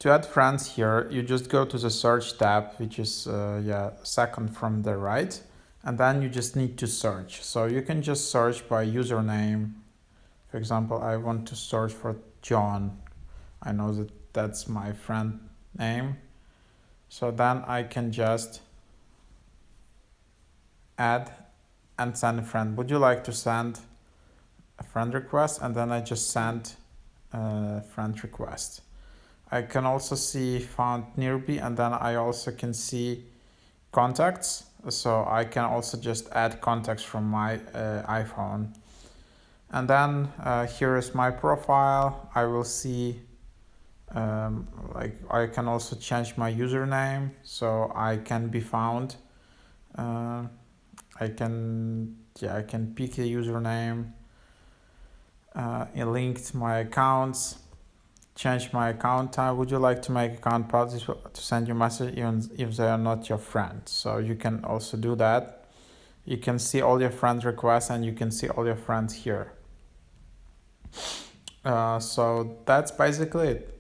To add friends here, you just go to the search tab, which is second from the right, and then you just need to search. So you can just search by username. For example, I want to search for John. I know that that's my friend name. So then I can just add and send a friend. Would you like to send a friend request? And then I just send a friend request. I can also see found nearby, and then I also can see contacts. So I can also just add contacts from my iPhone. And then here is my profile. I will see like I can also change my username so I can be found. I can pick a username, link to my accounts, change my account type. Would you like to make account policies to send you message even if they are not your friends? So you can also do that. You can see all your friend requests and you can see all your friends here. So that's basically it.